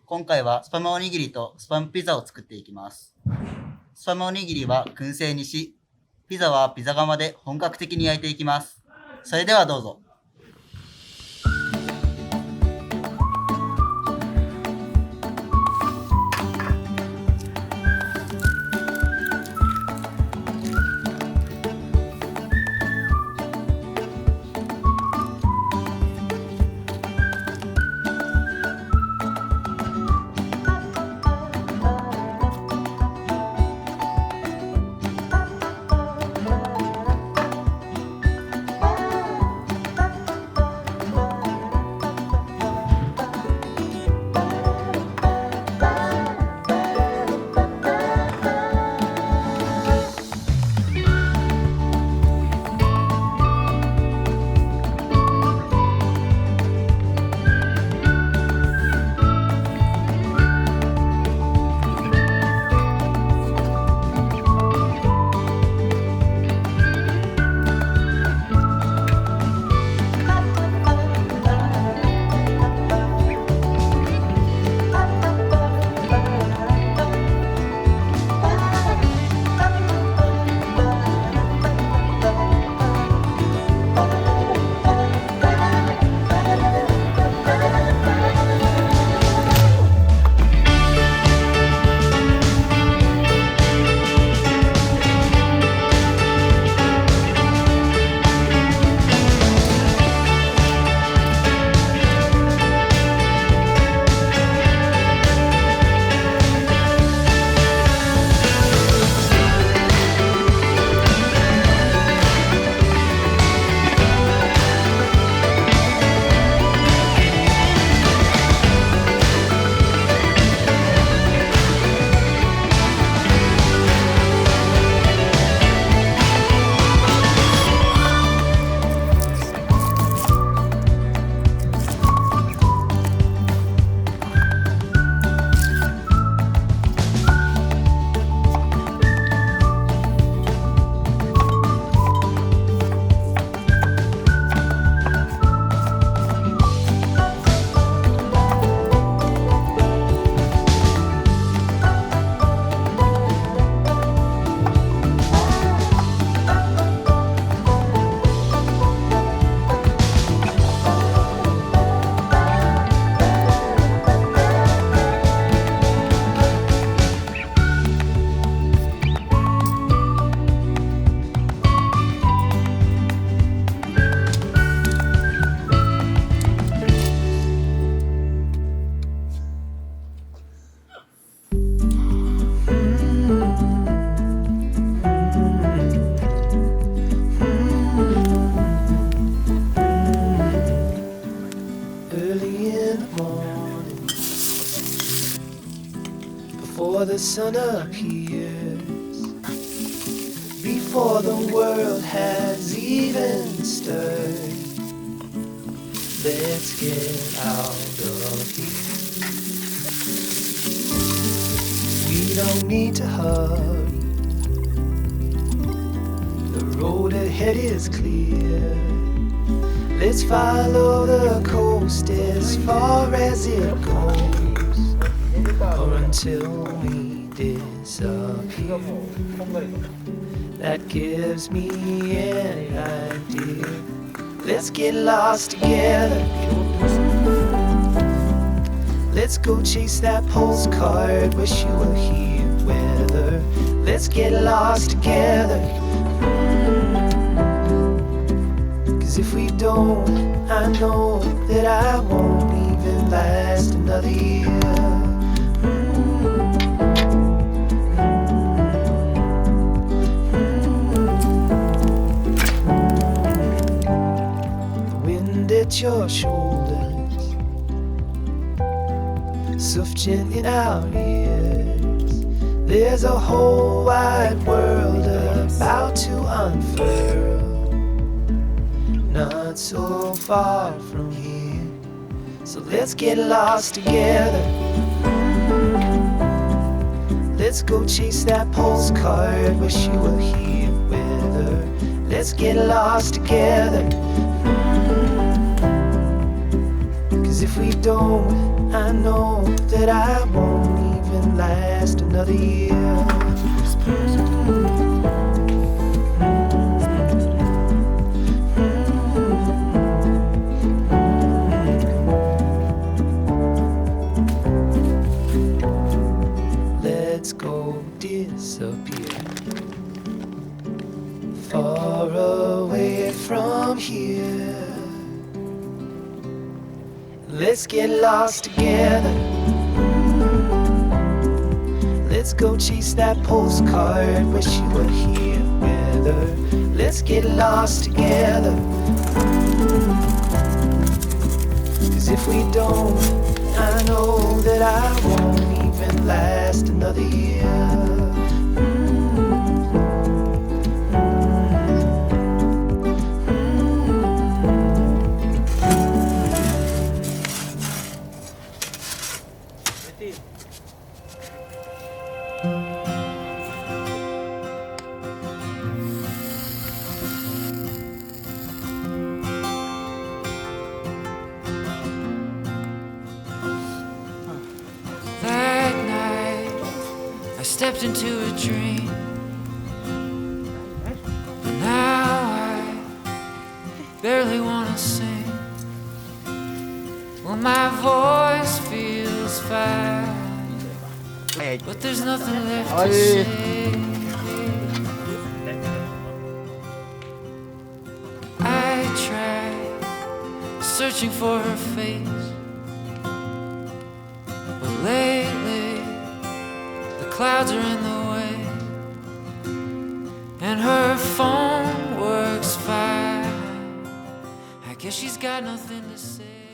今回はスパムおにぎりとスパムピザを作っていきます。スパムおにぎりは燻製にし、ピザはピザ窯で本格的に焼いていきます。それではどうぞ。Before the sun appears, before the world has even stirred, let's get out of here. We don't need to hurry, the road ahead is clear. Let's follow the coast as far as it goes, or until we disappear. That gives me an idea. Let's get lost together. Let's go chase that postcard. Wish you were here, weather. Let's get lost together. 'Cause if we don't, I know that I won't even last another year. The wind at your shoulders, soft in our ears. There's a whole wide world about to unfurl, not so far from here. So let's get lost together. Let's go chase that postcard. Wish you were here, weather. Let's let's get lost together. Cause if we don't, I know that I won't even last another year. Let's go disappear far away from here. Let's get lost together. Let's go chase that postcard. Wish you were here with her. Let's get lost together. Cause if we don't, I know that I won't even last another year. That night, I stepped into a dream. But now I barely wanna sing. Well, my voice feels fine, but there's nothing left to say. I tried searching for her face, but lately the clouds are in the way, and her phone works fine. I guess she's got nothing to say.